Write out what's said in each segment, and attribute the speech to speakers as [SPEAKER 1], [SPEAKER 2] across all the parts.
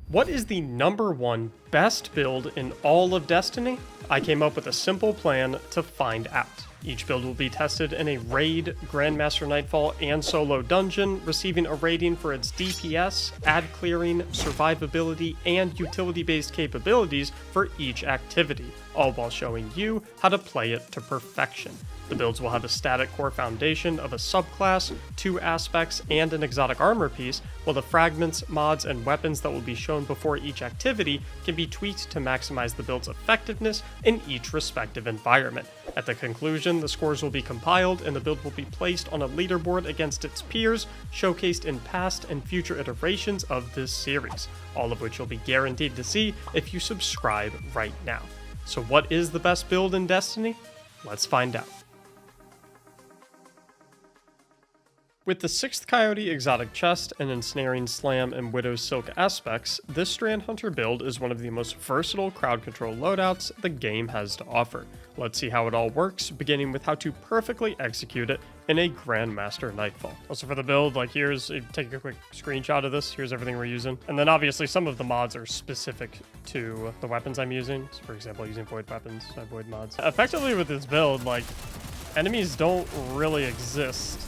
[SPEAKER 1] What is the #1 best build in all of Destiny? I came up with a simple plan to find out. Each build will be tested in a raid, Grandmaster Nightfall, and solo dungeon, receiving a rating for its DPS, ad clearing, survivability, and utility-based capabilities for each activity, all while showing you how to play it to perfection. The builds will have a static core foundation of a subclass, 2 aspects, and an exotic armor piece, while the fragments, mods, and weapons that will be shown before each activity can be tweaked to maximize the build's effectiveness in each respective environment. At the conclusion, the scores will be compiled and the build will be placed on a leaderboard against its peers, showcased in past and future iterations of this series, all of which you'll be guaranteed to see if you subscribe right now. So what is the best build in Destiny? Let's find out. With the 6th Coyote exotic chest and ensnaring slam and widow's silk aspects, this Strand Hunter build is one of the most versatile crowd control loadouts the game has to offer. Let's see how it all works, beginning with how to perfectly execute it in a Grandmaster Nightfall. Also for the build, take a quick screenshot of this, here's everything we're using. And then obviously some of the mods are specific to the weapons I'm using. So for example, using void weapons, I have void mods. Effectively with this build, enemies don't really exist,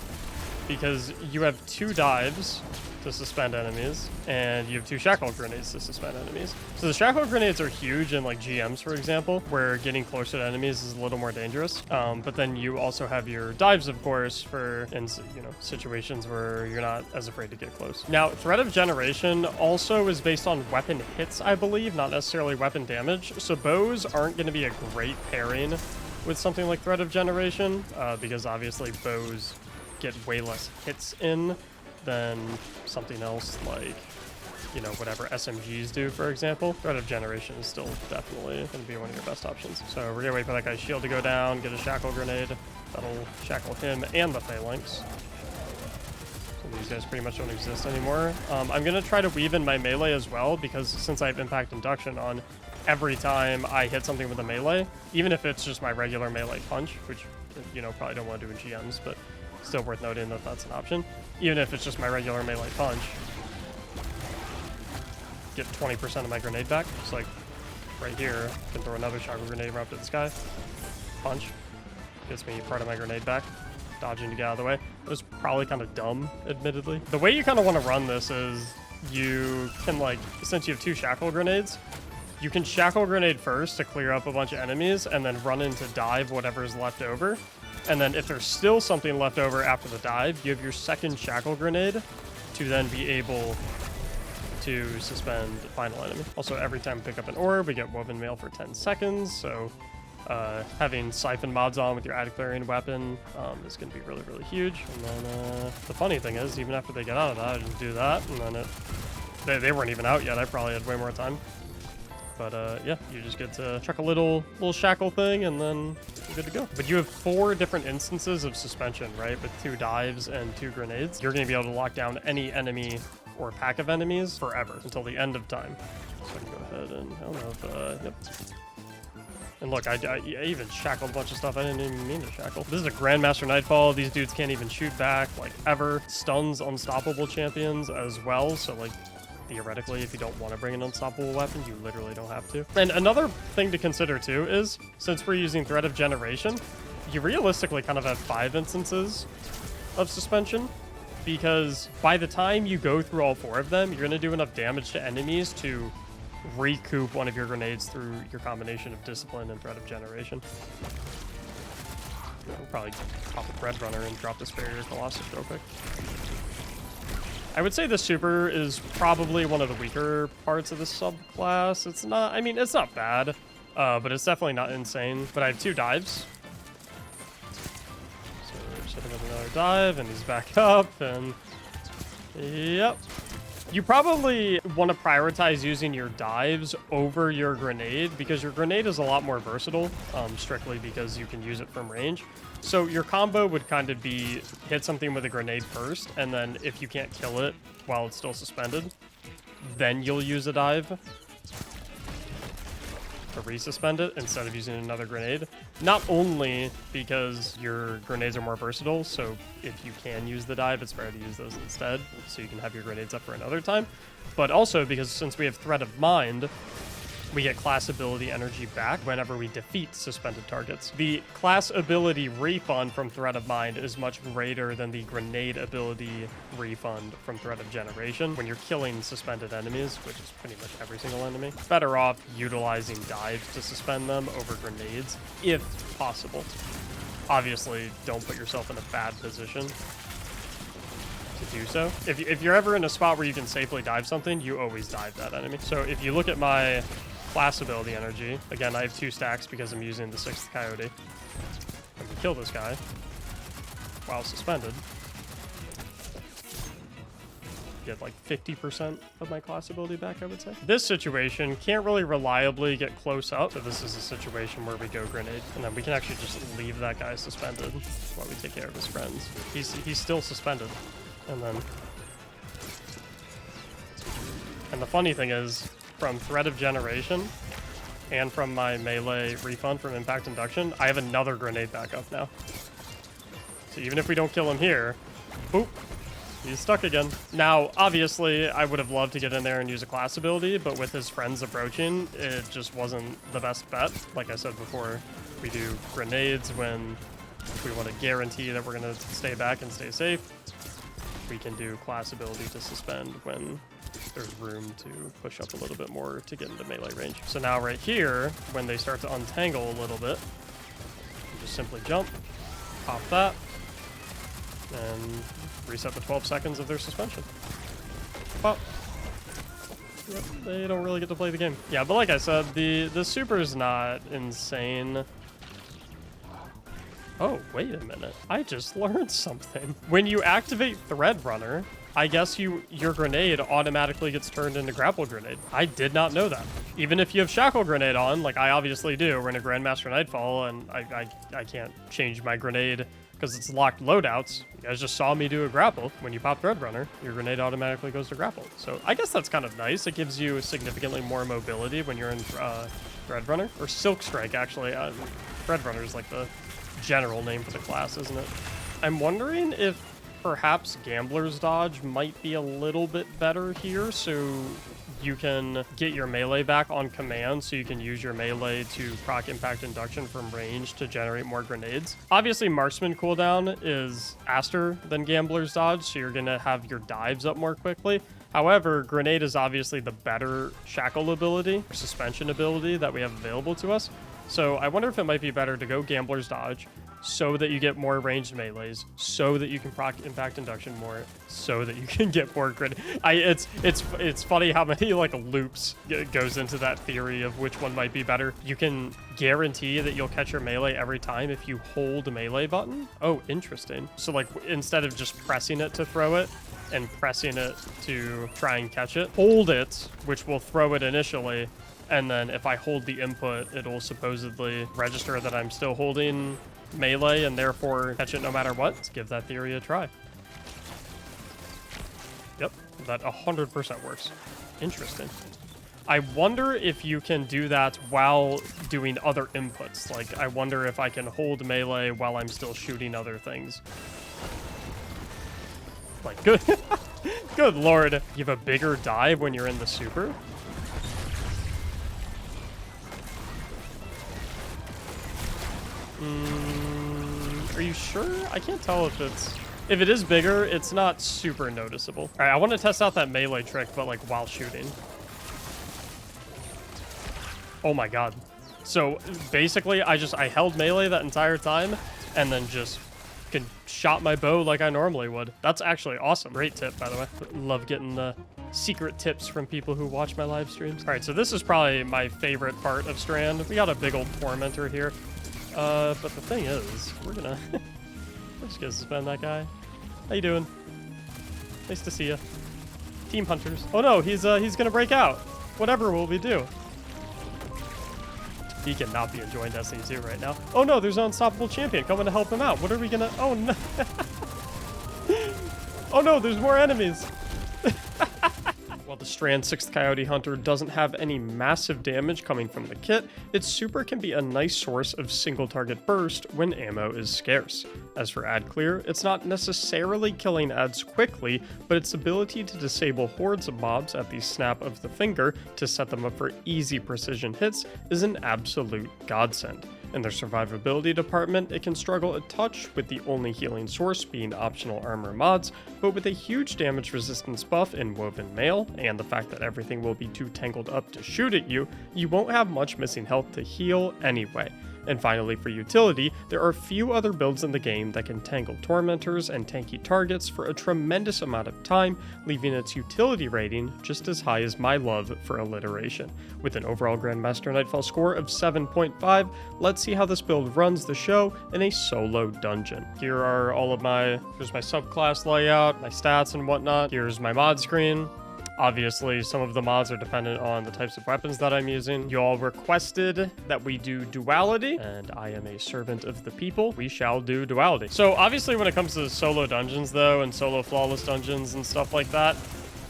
[SPEAKER 1] because you have 2 dives to suspend enemies, and you have 2 shackle grenades to suspend enemies. So the shackle grenades are huge in GMs, for example, where getting closer to enemies is a little more dangerous. But then you also have your dives, of course, in situations where you're not as afraid to get close. Now, Threat of Generation also is based on weapon hits, I believe, not necessarily weapon damage. So bows aren't going to be a great pairing with something like Threat of Generation, because obviously bows get way less hits in than something else like, whatever SMGs do, for example. Threat of Generation is still definitely going to be one of your best options. So we're going to wait for that guy's shield to go down, get a shackle grenade. That'll shackle him and the phalanx. So these guys pretty much don't exist anymore. I'm going to try to weave in my melee as well, because since I have impact induction on, every time I hit something with a melee, even if it's just my regular melee punch, which, probably don't want to do in GMs, but still worth noting that that's an option. Even if it's just my regular melee punch, get 20% of my grenade back. Just right here, can throw another shackle grenade right up to this guy. Punch. Gets me part of my grenade back. Dodging to get out of the way. It was probably kind of dumb, admittedly. The way you kind of want to run this is you can, since you have 2 shackle grenades, you can shackle grenade first to clear up a bunch of enemies and then run into dive whatever's left over. And then if there's still something left over after the dive, you have your second shackle grenade to then be able to suspend the final enemy. Also, every time we pick up an orb, we get woven mail for 10 seconds. So having siphon mods on with your ad clearing weapon is going to be really, really huge. And then the funny thing is, even after they get out of that, I just do that. And then they weren't even out yet. I probably had way more time. But yeah, you just get to chuck a little shackle thing and then you're good to go. But you have 4 different instances of suspension, right? With 2 dives and 2 grenades. You're going to be able to lock down any enemy or pack of enemies forever until the end of time. So I can go ahead and, I don't know if, yep. And look, I even shackled a bunch of stuff I didn't even mean to shackle. This is a Grandmaster Nightfall. These dudes can't even shoot back, ever. Stuns unstoppable champions as well, so theoretically, if you don't want to bring an unstoppable weapon, you literally don't have to. And another thing to consider too is, since we're using Threat of Generation, you realistically kind of have 5 instances of suspension, because by the time you go through all 4 of them, you're going to do enough damage to enemies to recoup one of your grenades through your combination of Discipline and Threat of Generation. We'll probably pop a Thread Runner and drop this Barrier Colossus real quick. I would say the super is probably one of the weaker parts of the subclass. It's not, it's not bad, but it's definitely not insane. But I have 2 dives. So just hit him with another dive, and he's back up, and yep. You probably want to prioritize using your dives over your grenade, because your grenade is a lot more versatile, strictly because you can use it from range. So your combo would kind of be hit something with a grenade first, and then if you can't kill it while it's still suspended, then you'll use a dive. to resuspend it instead of using another grenade. Not only because your grenades are more versatile, so if you can use the dive, it's better to use those instead, so you can have your grenades up for another time, but also because since we have Threat of Mind, we get class ability energy back whenever we defeat suspended targets. The class ability refund from Threat of Mind is much greater than the grenade ability refund from Threat of Generation. When you're killing suspended enemies, which is pretty much every single enemy, better off utilizing dives to suspend them over grenades, if possible. Obviously, don't put yourself in a bad position to do so. If you're ever in a spot where you can safely dive something, you always dive that enemy. So if you look at my class ability energy, again, I have 2 stacks because I'm using the 6th coyote. When we kill this guy while suspended, get like 50% of my class ability back, I would say. This situation can't really reliably get close up, so this is a situation where we go grenade, and then we can actually just leave that guy suspended while we take care of his friends. He's still suspended, and the funny thing is, from Threat of Generation and from my melee refund from Impact Induction, I have another grenade backup now. So even if we don't kill him here, boop, he's stuck again. Now, obviously, I would have loved to get in there and use a class ability, but with his friends approaching, it just wasn't the best bet. Like I said before, we do grenades when we want to guarantee that we're going to stay back and stay safe. We can do class ability to suspend when there's room to push up a little bit more to get into melee range. So now right here, when they start to untangle a little bit, you just simply jump, pop that, and reset the 12 seconds of their suspension. Pop. Yep, they don't really get to play the game. Yeah, but like I said, the super is not insane. Oh, wait a minute. I just learned something. When you activate Thread Runner, I guess your grenade automatically gets turned into grapple grenade. I did not know that. Even if you have shackle grenade on, like I obviously do, we're in a Grandmaster Nightfall, and I can't change my grenade because it's locked loadouts. You guys just saw me do a grapple. When you pop Thread Runner, your grenade automatically goes to grapple. So I guess that's kind of nice. It gives you significantly more mobility when you're in Thread Runner, or Silk Strike, actually. Thread Runner is like the general name for the class, isn't it? I'm wondering if perhaps Gambler's Dodge might be a little bit better here, so you can get your melee back on command, so you can use your melee to proc Impact Induction from range to generate more grenades. Obviously, Marksman cooldown is faster than Gambler's Dodge, so you're gonna have your dives up more quickly. However, Grenade is obviously the better shackle ability, or suspension ability that we have available to us. So I wonder if it might be better to go Gambler's Dodge so that you get more ranged melees, so that you can proc Impact Induction more, so that you can get more grenade. It's funny how many like loops goes into that theory of which one might be better. You can guarantee that you'll catch your melee every time if you hold the melee button. Oh, interesting. So like instead of just pressing it to throw it and pressing it to try and catch it, hold it, which will throw it initially. And then if I hold the input, it'll supposedly register that I'm still holding melee and therefore catch it no matter what. Let's give that theory a try. Yep, that 100% works. Interesting. I wonder if you can do that while doing other inputs. Like, I wonder if I can hold melee while I'm still shooting other things. Like, good. Good lord. You have a bigger dive when you're in the super? Are you sure? I can't tell if it's... If it is bigger, it's not super noticeable. All right, I want to test out that melee trick, but like while shooting. Oh my god. So basically, I held melee that entire time and then just shot my bow like I normally would. That's actually awesome. Great tip, by the way. Love getting the secret tips from people who watch my live streams. All right, so this is probably my favorite part of Strand. We got a big old tormentor here. But the thing is, we're just gonna suspend that guy. How you doing? Nice to see you. Team Hunters. Oh no, he's gonna break out. Whatever will we do? He cannot be enjoying Destiny 2 right now. Oh no, there's an unstoppable champion coming to help him out. What are we gonna... Oh no. Oh no, there's more enemies. Well, the Strand 6th Coyote Hunter doesn't have any massive damage coming from the kit, its super can be a nice source of single target burst when ammo is scarce. As for ad clear, it's not necessarily killing ads quickly, but its ability to disable hordes of mobs at the snap of the finger to set them up for easy precision hits is an absolute godsend. In their survivability department, it can struggle a touch with the only healing source being optional armor mods, but with a huge damage resistance buff in Woven Mail, and the fact that everything will be too tangled up to shoot at you, you won't have much missing health to heal anyway. And finally, for utility, there are few other builds in the game that can tangle tormentors and tanky targets for a tremendous amount of time, leaving its utility rating just as high as my love for alliteration. With an overall Grandmaster Nightfall score of 7.5, let's see how this build runs the show in a solo dungeon. Here are all of here's my subclass layout, my stats and whatnot. Here's my mod screen. Obviously, some of the mods are dependent on the types of weapons that I'm using. You all requested that we do duality, and I am a servant of the people. We shall do duality. So obviously when it comes to solo dungeons though, and solo flawless dungeons and stuff like that,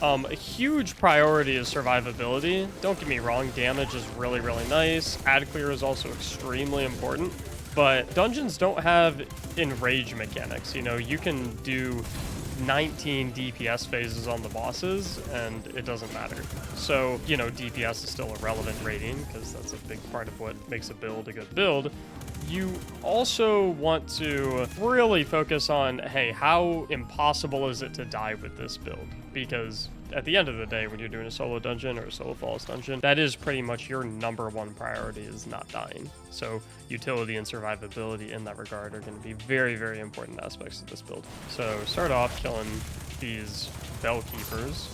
[SPEAKER 1] a huge priority is survivability. Don't get me wrong, damage is really, really nice. Ad clear is also extremely important, but dungeons don't have enrage mechanics. You know, you can do 19 DPS phases on the bosses and it doesn't matter. So, you know, DPS is still a relevant rating because that's a big part of what makes a build a good build. You also want to really focus on, hey, how impossible is it to die with this build? Because at the end of the day, when you're doing a solo dungeon or a solo flawless dungeon, that is pretty much your #1 priority, is not dying. So utility and survivability in that regard are going to be very, very important aspects of this build. So start off killing these bell keepers.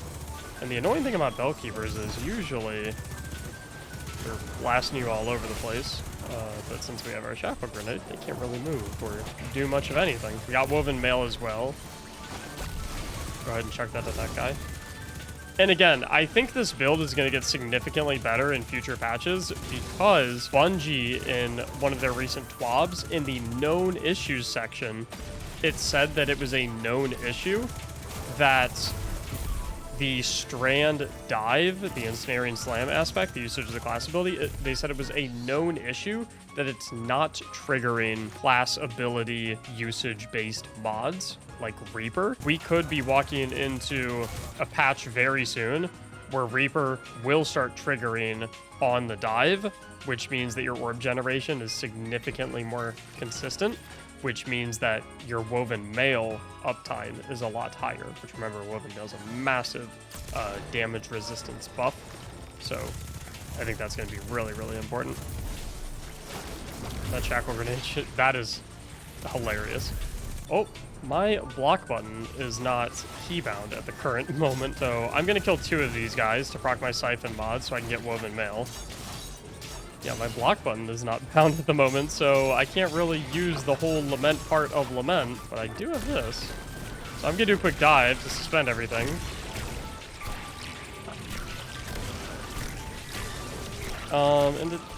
[SPEAKER 1] And the annoying thing about bell keepers is usually they're blasting you all over the place. But since we have our shackle grenade, they can't really move or do much of anything. We got Woven Mail as well. Go ahead and chuck that at that guy. And again, I think this build is going to get significantly better in future patches because Bungie, in one of their recent TWABs, in the known issues section, it said that it was a known issue that the Strand dive, the ensnaring slam aspect, the usage of the class ability, they said it was a known issue that it's not triggering class ability usage-based mods like Reaper. We could be walking into a patch very soon where Reaper will start triggering on the dive, which means that your orb generation is significantly more consistent, which means that your Woven Mail uptime is a lot higher, which, remember, Woven Mail is a massive damage resistance buff. So I think that's going to be really, really important. That shackle grenade shit, that is hilarious. Oh, my block button is not keybound at the current moment, so I'm going to kill 2 of these guys to proc my Siphon mod so I can get Woven Mail. Yeah, my block button is not bound at the moment, so I can't really use the whole Lament part of Lament, but I do have this. So I'm going to do a quick dive to suspend everything.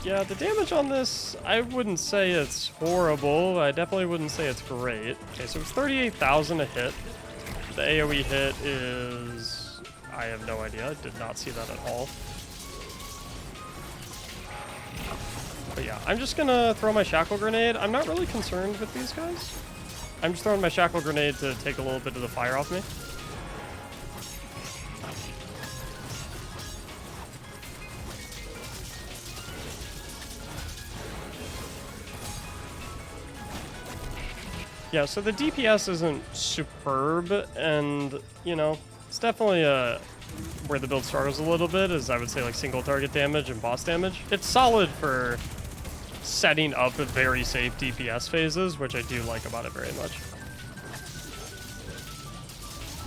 [SPEAKER 1] Yeah, the damage on this, I wouldn't say it's horrible. I definitely wouldn't say it's great. Okay, so it's 38,000 a hit. The AoE hit is... I have no idea. I did not see that at all. But yeah, I'm just gonna throw my shackle grenade. I'm not really concerned with these guys. I'm just throwing my shackle grenade to take a little bit of the fire off me. Yeah, so the DPS isn't superb, and, you know, it's definitely where the build struggles a little bit, is I would say like single target damage and boss damage. It's solid for setting up very safe DPS phases, which I do like about it very much.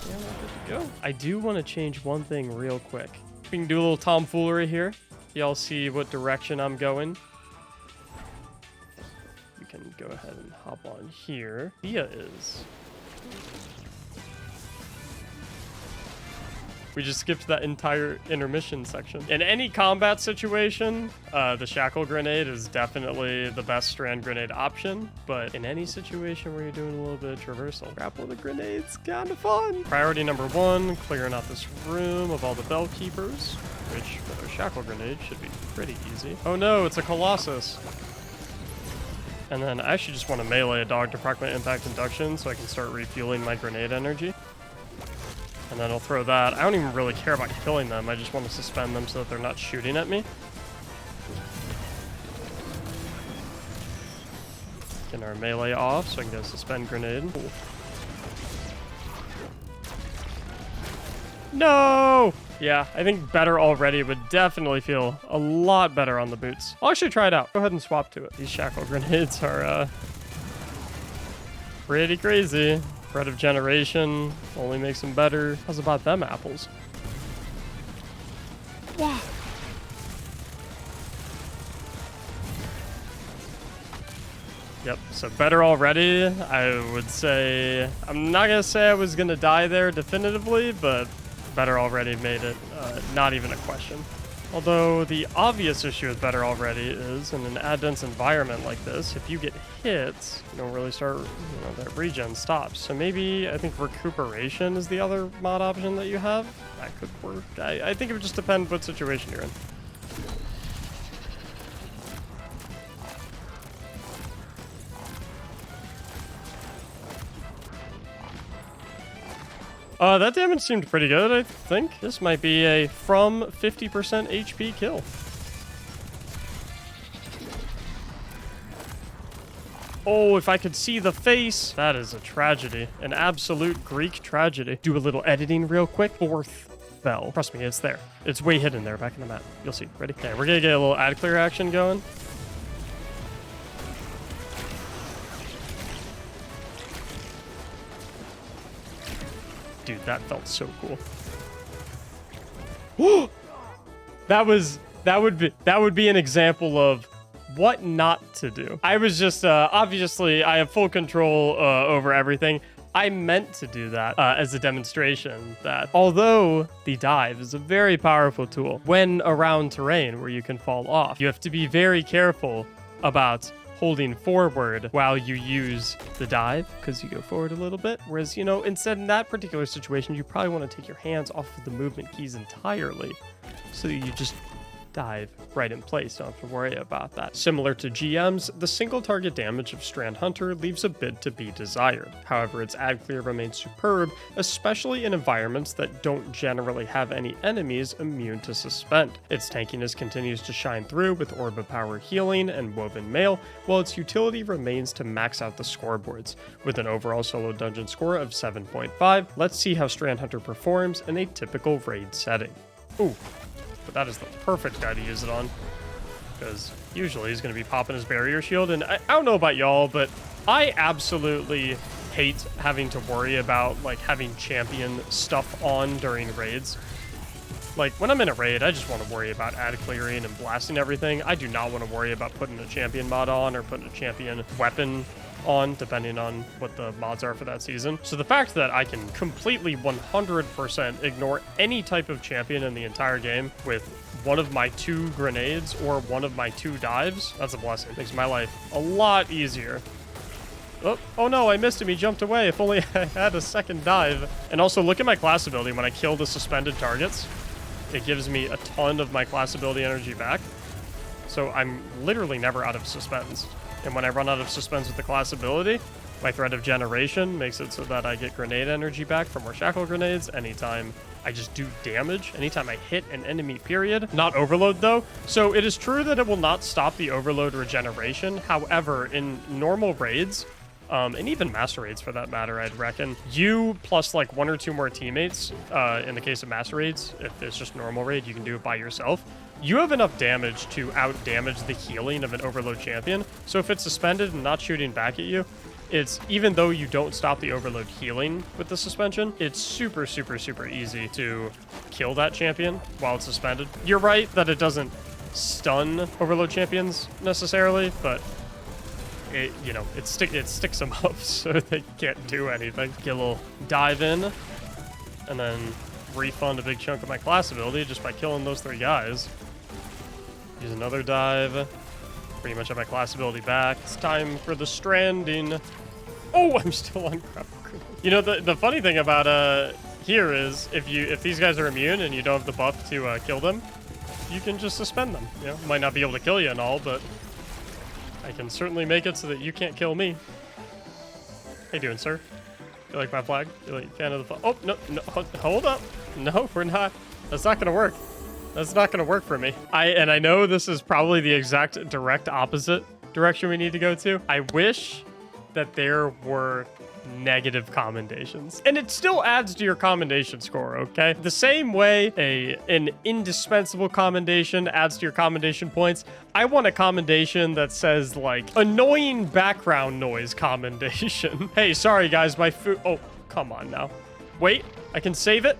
[SPEAKER 1] Yeah, we're good to go. I do want to change one thing real quick. We can do a little tomfoolery here. Y'all see what direction I'm going. We can go ahead and hop on here. We just skipped that entire intermission section. In any combat situation, the shackle grenade is definitely the best strand grenade option, but in any situation where you're doing a little bit of traversal, grapple the grenade's kind of fun. Priority number 1, clearing out this room of all the bell keepers, which with a shackle grenade should be pretty easy. Oh no, it's a Colossus. And then I actually just want to melee a dog to proc my impact induction so I can start refueling my grenade energy. And then I'll throw that. I don't even really care about killing them. I just want to suspend them so that they're not shooting at me. Getting our melee off so I can get a suspend grenade. Ooh. No! Yeah, I think better already would definitely feel a lot better on the boots. I'll actually try it out. Go ahead and swap to it. These shackle grenades are pretty crazy. Bread of Generation only makes them better. How's about them apples? Wow. Yep, so better already. I would say, I'm not gonna say I was gonna die there definitively, but better already made it not even a question. Although the obvious issue with better already is in an ad dense environment like this, if you get hit, you don't really start, that regen stops. So maybe I think recuperation is the other mod option that you have. That could work. I think it would just depend what situation you're in. That damage seemed pretty good, I think. This might be a from 50% HP kill. Oh, if I could see the face. That is a tragedy. An absolute Greek tragedy. Do a little editing real quick. 4th bell. Trust me, it's there. It's way hidden there back in the map. You'll see. Ready? Okay, we're gonna get a little ad clear action going. Dude, that felt so cool. That would be an example of what not to do. I was just obviously I have full control over everything. I meant to do that as a demonstration that although the dive is a very powerful tool when around terrain where you can fall off, you have to be very careful about holding forward while you use the dive because you go forward a little bit. Whereas, instead in that particular situation, you probably want to take your hands off of the movement keys entirely so that you just dive right in place. Don't have to worry about that. Similar to GMs, the single target damage of Strand Hunter leaves a bit to be desired. However, its ad clear remains superb, especially in environments that don't generally have any enemies immune to suspend. Its tankiness continues to shine through with Orb of Power healing and Woven Mail, while its utility remains to max out the scoreboards. With an overall solo dungeon score of 7.5, let's see how Strand Hunter performs in a typical raid setting. Ooh. But that is the perfect guy to use it on, because usually he's going to be popping his barrier shield, and I don't know about y'all, but I absolutely hate having to worry about having champion stuff on during raids. When I'm in a raid, I just want to worry about ad clearing and blasting everything. I do not want to worry about putting a champion mod on or putting a champion weapon on, depending on what the mods are for that season. So the fact that I can completely 100% ignore any type of champion in the entire game with one of my 2 grenades or one of my 2 dives, that's a blessing. Makes my life a lot easier. Oh no, I missed him. He jumped away. If only I had a second dive. And also look at my class ability. When I kill the suspended targets, it gives me a ton of my class ability energy back. So I'm literally never out of suspends. And when I run out of suspends with the class ability, my Thread of Generation makes it so that I get grenade energy back for more shackle grenades anytime I just do damage, anytime I hit an enemy, period. Not overload, though. So it is true that it will not stop the overload regeneration. However, in normal raids, and even master raids for that matter, I'd reckon, you plus 1 or 2 more teammates, in the case of master raids, if it's just normal raid, you can do it by yourself. You have enough damage to out-damage the healing of an overload champion. So if it's suspended and not shooting back at you, it's, even though you don't stop the overload healing with the suspension, it's super, super, super easy to kill that champion while it's suspended. You're right that it doesn't stun overload champions necessarily, but it sticks them up so they can't do anything. Get a little dive in, and then refund a big chunk of my class ability just by killing those 3 guys. Use another dive. Pretty much have my class ability back. It's time for the stranding. Oh, I'm still on grapple grenade. You know, the funny thing about here is if these guys are immune and you don't have the buff to kill them, you can just suspend them. You know, might not be able to kill you and all, but I can certainly make it so that you can't kill me. How you doing, sir? You like my flag? You like a fan of the flag? Oh, no, hold up. No, we're not. That's not gonna work. That's not gonna work for me. I know this is probably the exact direct opposite direction we need to go to. I wish that there were negative commendations. And it still adds to your commendation score, okay? The same way an indispensable commendation adds to your commendation points, I want a commendation that says, like, annoying background noise commendation. Hey, sorry guys, my food... Oh, come on now. Wait, I can save it?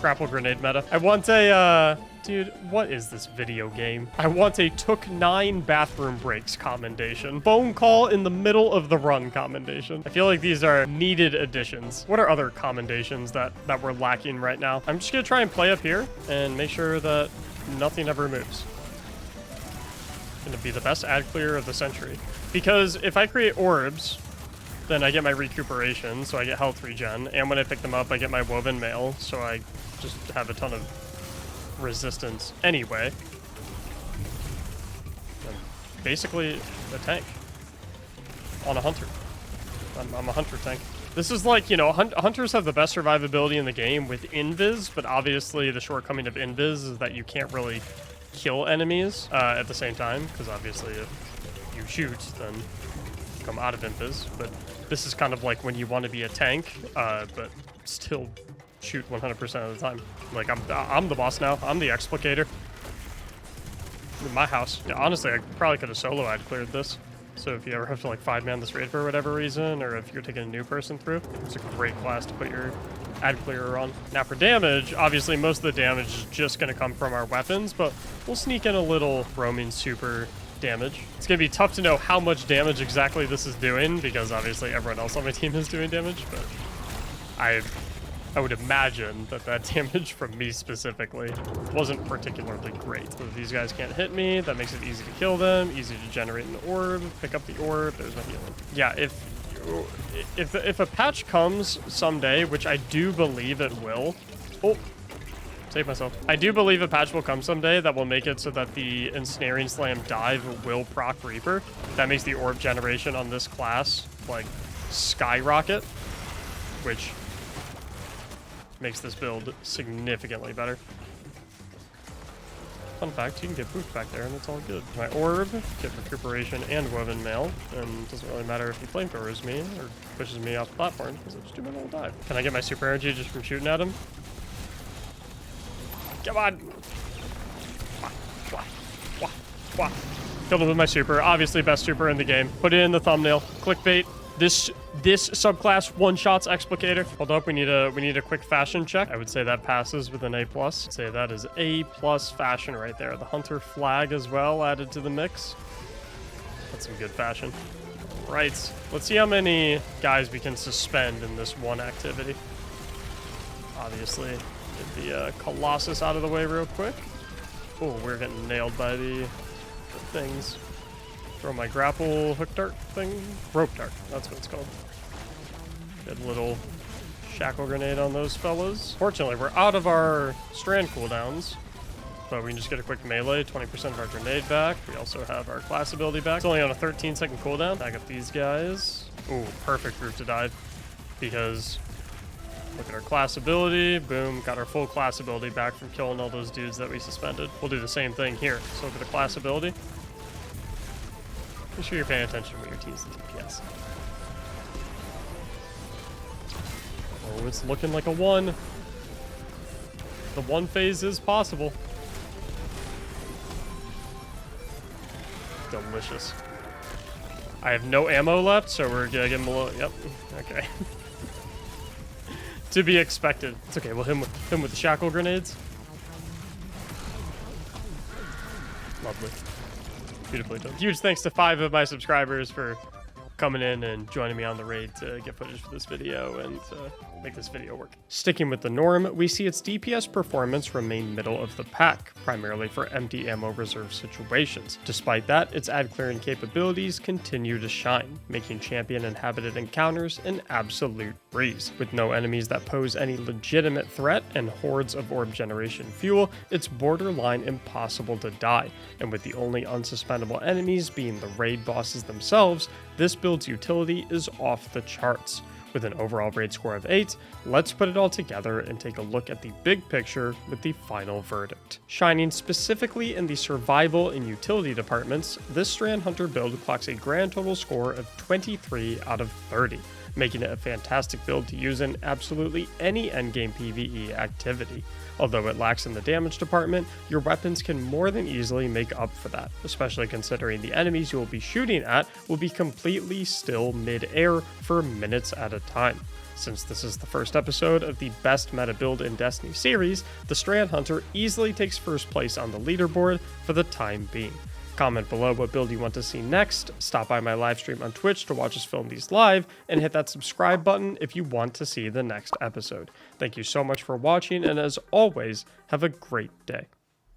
[SPEAKER 1] Grapple grenade meta. I want a, dude, what is this video game? I want a took 9 bathroom breaks commendation. Phone call in the middle of the run commendation. I feel like these are needed additions. What are other commendations that we're lacking right now? I'm just gonna try and play up here and make sure that nothing ever moves. Gonna be the best ad clear of the century. Because if I create orbs, then I get my recuperation, so I get health regen. And when I pick them up, I get my woven mail, so I just have a ton of resistance anyway. I'm basically a tank on a hunter. I'm a hunter tank. This is like, you know, hunters have the best survivability in the game with invis, but obviously the shortcoming of invis is that you can't really kill enemies at the same time, because obviously if you shoot, then you come out of invis. But this is kind of like when you want to be a tank, but still shoot 100% of the time. Like, I'm the boss now. I'm the explicator. In my house. Yeah, honestly, I probably could have solo ad cleared this. So if you ever have to like 5-man this raid for whatever reason, or if you're taking a new person through, it's a great class to put your ad clearer on. Now for damage, obviously most of the damage is just going to come from our weapons, but we'll sneak in a little roaming super damage. It's going to be tough to know how much damage exactly this is doing, because obviously everyone else on my team is doing damage, but I would imagine that damage from me specifically wasn't particularly great. So if these guys can't hit me, that makes it easy to kill them, easy to generate an orb, pick up the orb, there's my healing. Yeah, if a patch comes someday, which I do believe it will. Oh, save myself. I do believe a patch will come someday that will make it so that the Ensnaring Slam dive will proc Reaper. That makes the orb generation on this class, like, skyrocket, which makes this build significantly better. Fun fact, you can get boost back there and it's all good. My orb, get recuperation and woven mail, and it doesn't really matter if he flamethrowers me or pushes me off the platform, because I just do my little dive. Can I get my super energy just from shooting at him? Come on! Killed him with my super. Obviously best super in the game. Put it in the thumbnail. Clickbait. This subclass one-shots explicator. Hold up, we need a quick fashion check. I would say that passes with an A+. I'd say that is A+ fashion right there. The hunter flag as well added to the mix. That's some good fashion. Right, let's see how many guys we can suspend in this one activity. Obviously, get the Colossus out of the way real quick. Oh, we're getting nailed by the things. Throw my grapple hook dart thing. Rope dart, that's what it's called. Good little shackle grenade on those fellas. Fortunately, we're out of our strand cooldowns, but we can just get a quick melee, 20% of our grenade back. We also have our class ability back. It's only on a 13-second cooldown. Back up these guys. Ooh, perfect route to dive, because look at our class ability. Boom, got our full class ability back from killing all those dudes that we suspended. We'll do the same thing here. So look at the class ability. Make sure you're paying attention when your team's in DPS. Oh, it's looking like a 1. The 1 phase is possible. Delicious. I have no ammo left, so we're gonna get him a little. Yep. Okay. To be expected. It's okay. We'll hit him with the shackle grenades. Lovely. Beautifully done. Huge thanks to 5 of my subscribers for coming in and joining me on the raid to get footage for this video and make this video work. Sticking with the norm, we see its DPS performance remain middle of the pack, primarily for empty ammo reserve situations. Despite that, its ad clearing capabilities continue to shine, making champion inhabited encounters an absolute breeze. With no enemies that pose any legitimate threat and hordes of orb generation fuel, it's borderline impossible to die, and with the only unsuspendable enemies being the raid bosses themselves, this build's utility is off the charts. With an overall raid score of 8, let's put it all together and take a look at the big picture with the final verdict. Shining specifically in the survival and utility departments, this Strand Hunter build clocks a grand total score of 23 out of 30, making it a fantastic build to use in absolutely any endgame PvE activity. Although it lacks in the damage department, your weapons can more than easily make up for that, especially considering the enemies you will be shooting at will be completely still mid-air for minutes at a time. Since this is the first episode of the best meta build in Destiny series, the Strand Hunter easily takes first place on the leaderboard for the time being. Comment below what build you want to see next, stop by my live stream on Twitch to watch us film these live, and hit that subscribe button if you want to see the next episode. Thank you so much for watching, and as always, have a great day.